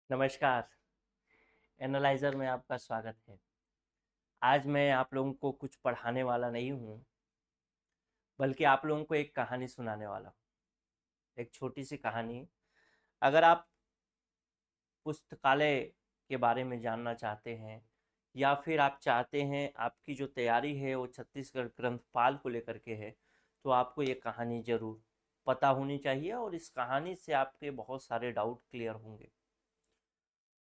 नमस्कार। एनालाइज़र में आपका स्वागत है। आज मैं आप लोगों को कुछ पढ़ाने वाला नहीं हूँ, बल्कि आप लोगों को एक कहानी सुनाने वाला हूँ। एक छोटी-सी कहानी। अगर आप पुस्तकालय के बारे में जानना चाहते हैं या फिर आप चाहते हैं आपकी जो तैयारी है वो छत्तीसगढ़ ग्रंथपाल को लेकर के है, तो आपको ये कहानी ज़रूर पता होनी चाहिए और इस कहानी से आपके बहुत सारे डाउट क्लियर होंगे।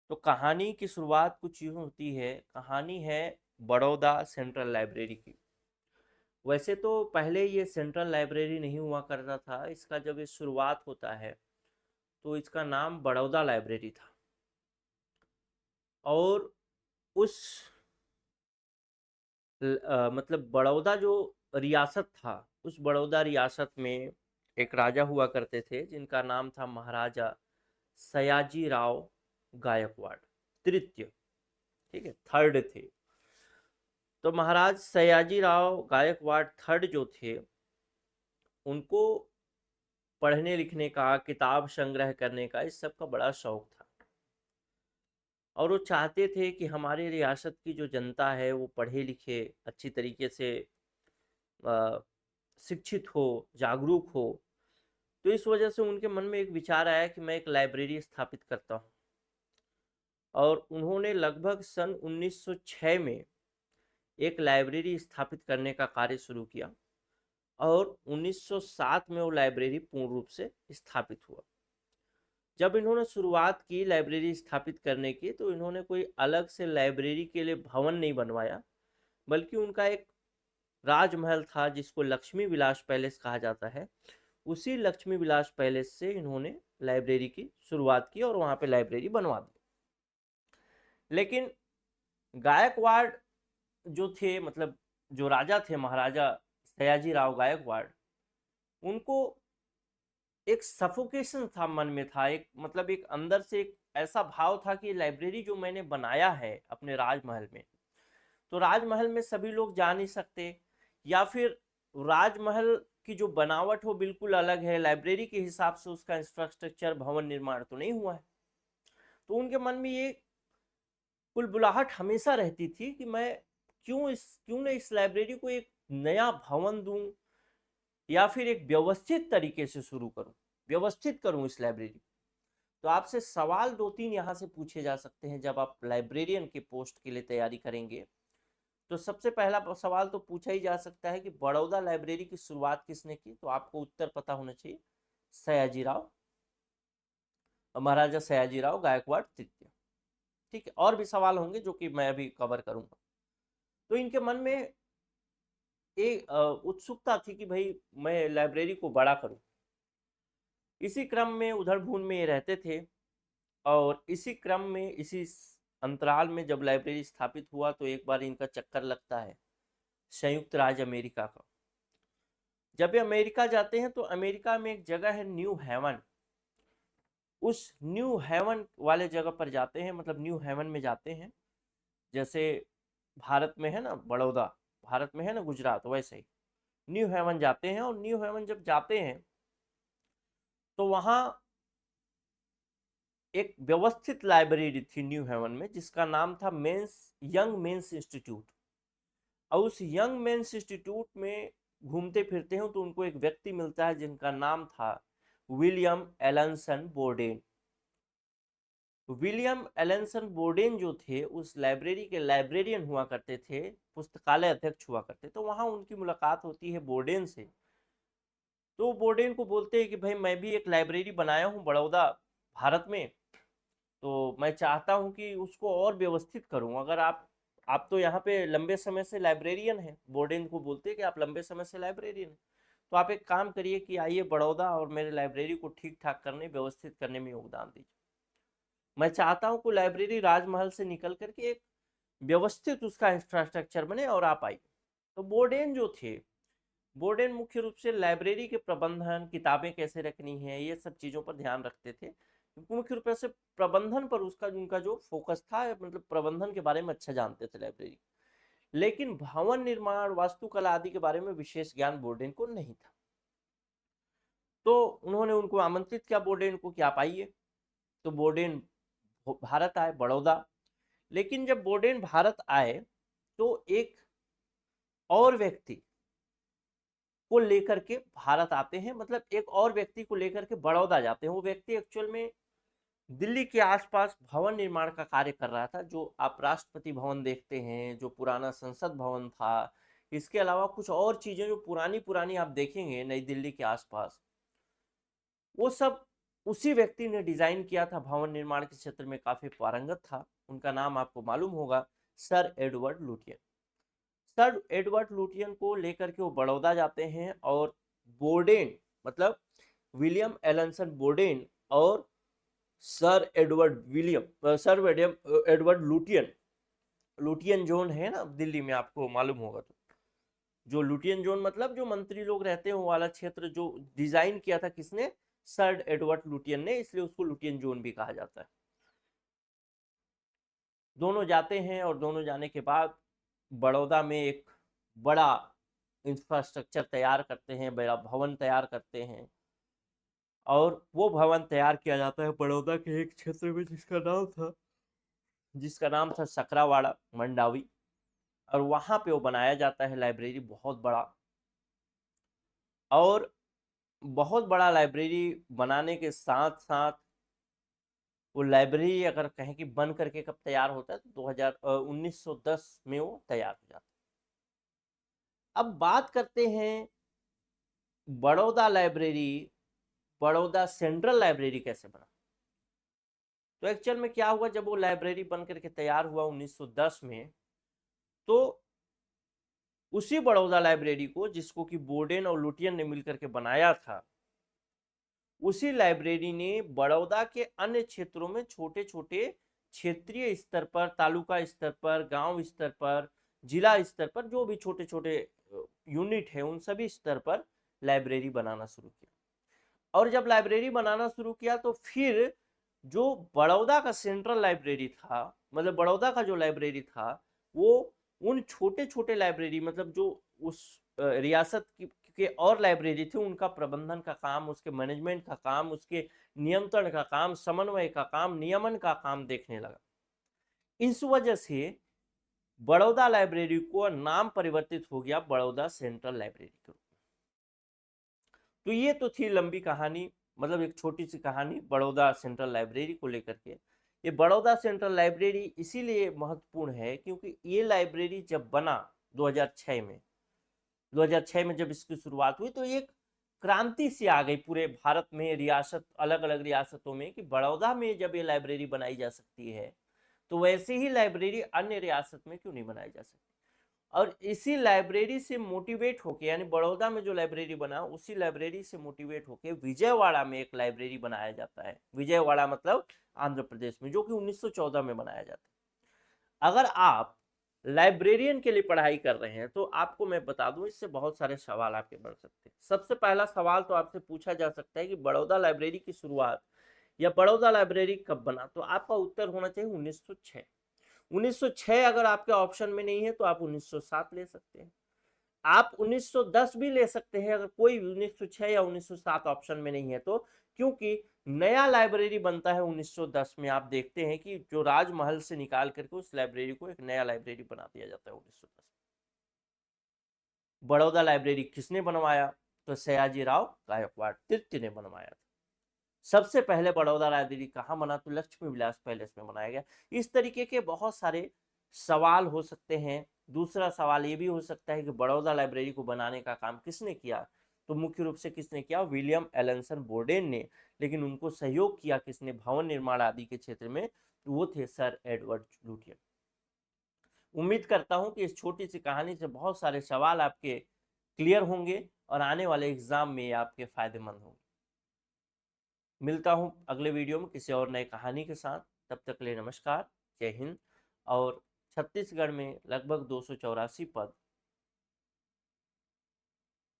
तो कहानी की शुरुआत कुछ यूँ होती है। कहानी है बड़ौदा सेंट्रल लाइब्रेरी की। वैसे तो पहले ये सेंट्रल लाइब्रेरी नहीं हुआ करता था। इसका जब ये शुरुआत होता है तो इसका नाम बड़ौदा लाइब्रेरी था। और उस मतलब बड़ौदा जो रियासत था, उस बड़ौदा रियासत में एक राजा हुआ करते थे जिनका नाम था महाराजा सयाजी राव गायकवाड़ तृतीय। ठीक है, थर्ड थे। तो महाराज सयाजी राव गायकवाड़ थर्ड जो थे, उनको पढ़ने लिखने का, किताब संग्रह करने का, इस सब का बड़ा शौक था। और वो चाहते थे कि हमारी रियासत की जो जनता है वो पढ़े लिखे, अच्छी तरीके से शिक्षित हो, जागरूक हो। तो इस वजह से उनके मन में एक विचार आया कि मैं एक लाइब्रेरी स्थापित करता हूँ। और उन्होंने लगभग सन 1906 में एक लाइब्रेरी स्थापित करने का कार्य शुरू किया और 1907 में वो लाइब्रेरी पूर्ण रूप से स्थापित हुआ। जब इन्होंने शुरुआत की लाइब्रेरी स्थापित करने की, तो इन्होंने कोई अलग से लाइब्रेरी के लिए भवन नहीं बनवाया, बल्कि उनका एक राजमहल था जिसको लक्ष्मी विलास पैलेस कहा जाता है। उसी लक्ष्मी विलास पैलेस से इन्होंने लाइब्रेरी की शुरुआत की और वहाँ पे लाइब्रेरी बनवा दी। लेकिन गायकवाड़ जो थे, मतलब जो राजा थे महाराजा सयाजी राव गायकवाड़, उनको एक सफोकेशन था मन में, था एक, मतलब एक अंदर से एक ऐसा भाव था कि लाइब्रेरी जो मैंने बनाया है अपने राजमहल में, तो राजमहल में सभी लोग जा नहीं सकते, या फिर राजमहल की जो बनावट हो बिल्कुल अलग है, लाइब्रेरी के हिसाब से उसका इंफ्रास्ट्रक्चर, भवन निर्माण तो नहीं हुआ है। तो उनके मन में ये बुलबुलाहट हमेशा रहती थी कि मैं क्यों न इस लाइब्रेरी को एक नया भवन दूं, या फिर एक व्यवस्थित तरीके से शुरू करूं, व्यवस्थित करूं इस लाइब्रेरी। तो आपसे सवाल दो तीन यहाँ से पूछे जा सकते हैं जब आप लाइब्रेरियन के पोस्ट के लिए तैयारी करेंगे। तो सबसे पहला सवाल तो पूछा ही जा सकता है कि बड़ौदा लाइब्रेरी की शुरुआत किसने की, तो आपको उत्तर पता होना चाहिए, सयाजी राव, महाराजा सयाजी राव गायकवाड़ तृतीय। ठीक है, और भी सवाल होंगे जो कि मैं अभी कवर करूंगा। तो इनके मन में एक उत्सुकता थी कि भाई मैं लाइब्रेरी को बड़ा करूं। इसी क्रम में उधर भून में ये रहते थे, और इसी क्रम में, इसी अंतराल में जब लाइब्रेरी स्थापित हुआ तो एक बार इनका चक्कर लगता है संयुक्त राज्य अमेरिका का। जब ये अमेरिका जाते हैं तो अमेरिका में एक जगह है न्यू हेवन। उस न्यू हेवन वाले जगह पर जाते हैं, मतलब न्यू हेवन में जाते हैं। जैसे भारत में है ना बड़ौदा, भारत में है ना गुजरात, वैसे ही न्यू हेवन जाते हैं। और न्यू हेवन जब जाते हैं तो वहाँ एक व्यवस्थित लाइब्रेरी थी न्यू हेवन में, जिसका नाम था यंग मेंस इंस्टीट्यूट। और उस यंग मेंस इंस्टीट्यूट में घूमते फिरते हैं तो उनको एक व्यक्ति मिलता है जिनका नाम था William Allanson Bourdain. William Allanson Bourdain जो थे उस लाइब्रेरी के लाइब्रेरियन हुआ करते थे, पुस्तकालय अध्यक्ष हुआ करते। तो वहाँ उनकी मुलाकात होती है बोर्डेन से। तो बोर्डेन को बोलते हैं कि भाई मैं भी एक लाइब्रेरी बनाया हूँ बड़ौदा भारत में, तो मैं चाहता हूँ कि उसको और व्यवस्थित करूँ। अगर आप तो यहाँ पे लंबे समय से लाइब्रेरियन हैं, बोर्डेन को बोलते हैं कि आप लंबे समय से लाइब्रेरियन हैं, तो आप एक काम करिए कि आइए बड़ौदा और मेरे लाइब्रेरी को ठीक ठाक करने, व्यवस्थित करने में योगदान दीजिए। मैं चाहता हूँ कि लाइब्रेरी राजमहल से निकल करके एक व्यवस्थित उसका इंफ्रास्ट्रक्चर बने, और आप आइए। तो बोर्डेन जो थे, बोर्डेन मुख्य रूप से लाइब्रेरी के प्रबंधन, किताबें कैसे रखनी है, ये सब चीज़ों पर ध्यान रखते थे। मुख्य रूप से प्रबंधन पर उसका उनका जो फोकस था, मतलब प्रबंधन के बारे में अच्छा जानते थे लाइब्रेरी। लेकिन भवन निर्माण, वास्तुकला आदि के बारे में विशेष ज्ञान बोर्डेन को नहीं था। तो उन्होंने उनको आमंत्रित किया, बोर्डेन को, कि आप आइए। तो बोर्डेन भारत आए, बड़ौदा। लेकिन जब बोर्डेन भारत आए तो एक और व्यक्ति को लेकर के भारत आते हैं, मतलब एक और व्यक्ति को लेकर के बड़ौदा जाते हैं। वो व्यक्ति एक्चुअल में दिल्ली के आसपास भवन निर्माण का कार्य कर रहा था, जो आप राष्ट्रपति भवन देखते हैं, जो पुराना संसद भवन था, इसके अलावा कुछ और चीजें जो पुरानी पुरानी आप देखेंगे नई दिल्ली के आसपास, वो सब उसी व्यक्ति ने डिजाइन किया था। भवन निर्माण के क्षेत्र में काफी पारंगत था। उनका नाम आपको मालूम होगा, sir Edward Lutyens. Sir Edward Lutyens को लेकर के वो बड़ौदा जाते हैं और बोर्डेन, मतलब विलियम एलनसन बोर्डेन और sir William Edward Lutyens, Lutyens zone है ना दिल्ली में, आपको मालूम होगा। तो जो लुटियन जोन मतलब जो मंत्री लोग रहते हैं वो वाला क्षेत्र जो डिजाइन किया था किसने, सर एडवर्ड लुटियन ने, इसलिए उसको लुटियन जोन भी कहा जाता है। दोनों जाते हैं और दोनों जाने के बाद बड़ौदा में एक बड़ा इंफ्रास्ट्रक्चर तैयार करते हैं, बड़ा भवन तैयार करते हैं। और वो भवन तैयार किया जाता है बड़ौदा के एक क्षेत्र में जिसका नाम था सकरावाड़ा मंडावी। और वहां पे वो बनाया जाता है लाइब्रेरी, बहुत बड़ा। और बहुत बड़ा लाइब्रेरी बनाने के साथ साथ वो लाइब्रेरी अगर कहें कि बन करके कब तैयार होता है तो 1910 में वो तैयार हो जाता है। अब बात करते हैं Baroda library, Baroda central library कैसे बना। तो एक्चुअल में क्या हुआ, जब वो लाइब्रेरी बन करके तैयार हुआ 1910 में, तो उसी बड़ौदा लाइब्रेरी को, जिसको कि बोर्डेन और लुटियन ने मिलकर के बनाया था, उसी लाइब्रेरी ने बड़ौदा के अन्य क्षेत्रों में छोटे छोटे क्षेत्रीय स्तर पर, तालुका स्तर पर, गांव स्तर पर, जिला स्तर पर, जो भी छोटे छोटे यूनिट है उन सभी स्तर पर लाइब्रेरी बनाना शुरू किया। और जब लाइब्रेरी बनाना शुरू किया तो फिर जो बड़ौदा का सेंट्रल लाइब्रेरी था, मतलब बड़ौदा का जो लाइब्रेरी था, वो उन छोटे छोटे लाइब्रेरी, मतलब जो उस रियासत के और लाइब्रेरी थे, उनका प्रबंधन का काम, उसके मैनेजमेंट का काम, उसके नियंत्रण का काम, समन्वय का काम, नियमन का काम देखने लगा। इस वजह से बड़ौदा लाइब्रेरी को नाम परिवर्तित हो गया बड़ौदा सेंट्रल लाइब्रेरी के रूप में। तो ये तो थी लंबी कहानी, मतलब एक छोटी सी कहानी बड़ौदा सेंट्रल लाइब्रेरी को लेकर के। ये बड़ौदा सेंट्रल लाइब्रेरी इसीलिए महत्वपूर्ण है क्योंकि ये लाइब्रेरी जब बना 2006 में, 2006 में जब इसकी शुरुआत हुई तो एक क्रांति सी आ गई पूरे भारत में, रियासत, अलग अलग रियासतों में, कि बड़ौदा में जब ये लाइब्रेरी बनाई जा सकती है तो वैसे ही लाइब्रेरी अन्य रियासत में क्यों नहीं बनाई जा सकती। और इसी लाइब्रेरी से मोटिवेट होके, यानी बड़ौदा में जो लाइब्रेरी बना उसी लाइब्रेरी से मोटिवेट होके विजयवाड़ा में एक लाइब्रेरी बनाया जाता है। विजयवाड़ा मतलब आंध्र प्रदेश में, जो कि 1914 में बनाया जाता है। अगर आप लाइब्रेरियन के लिए पढ़ाई कर रहे हैं तो आपको मैं बता दूं, इससे बहुत सारे सवाल आपके बढ़ सकते हैं। सबसे पहला सवाल तो आपसे पूछा जा सकता है कि बड़ौदा लाइब्रेरी की शुरुआत या बड़ौदा लाइब्रेरी कब बना, तो आपका उत्तर होना चाहिए 1906। 1906 अगर आपके ऑप्शन में नहीं है तो आप 1907 ले सकते हैं, आप 1910 भी ले सकते हैं अगर कोई 1906 या 1907 ऑप्शन में नहीं है तो, क्योंकि नया लाइब्रेरी बनता है 1910 में। आप देखते हैं कि जो राजमहल से निकाल करके उस लाइब्रेरी को एक नया लाइब्रेरी बना दिया जाता है 1910। बड़ौदा लाइब्रेरी किसने बनवाया, तो सयाजी राव गायकवाड़ तृतीय ने बनवाया था। सबसे पहले बड़ौदा लाइब्रेरी कहाँ बना, तो लक्ष्मी विलास पैलेस में बनाया गया। इस तरीके के बहुत सारे सवाल हो सकते हैं। दूसरा सवाल ये भी हो सकता है कि बड़ौदा लाइब्रेरी को बनाने का काम किसने किया, तो मुख्य रूप से किसने किया, विलियम एलनसन बोर्डेन ने। लेकिन उनको सहयोग किया किसने, भवन निर्माण आदि के क्षेत्र में, तो वो थे सर एडवर्ड लुटियन। उम्मीद करता हूं कि इस छोटी सी कहानी से बहुत सारे सवाल आपके क्लियर होंगे और आने वाले एग्जाम में आपके फायदेमंद होंगे। मिलता हूं अगले वीडियो में किसी और नए कहानी के साथ। तब तक के लिए नमस्कार, जय हिंद। और छत्तीसगढ़ में लगभग 284 पद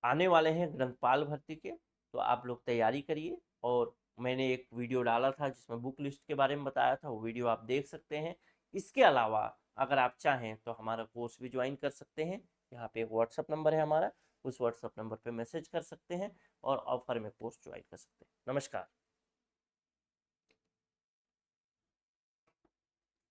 आने वाले हैं ग्रंथपाल भर्ती के, तो आप लोग तैयारी करिए। और मैंने एक वीडियो डाला था जिसमें बुक लिस्ट के बारे में बताया था, वो वीडियो आप देख सकते हैं। इसके अलावा अगर आप चाहें तो हमारा कोर्स भी ज्वाइन कर सकते हैं। यहाँ पे एक व्हाट्सअप नंबर है हमारा, उस व्हाट्सअप नंबर पे मैसेज कर सकते हैं और ऑफर में कोर्स ज्वाइन कर सकते हैं। नमस्कार।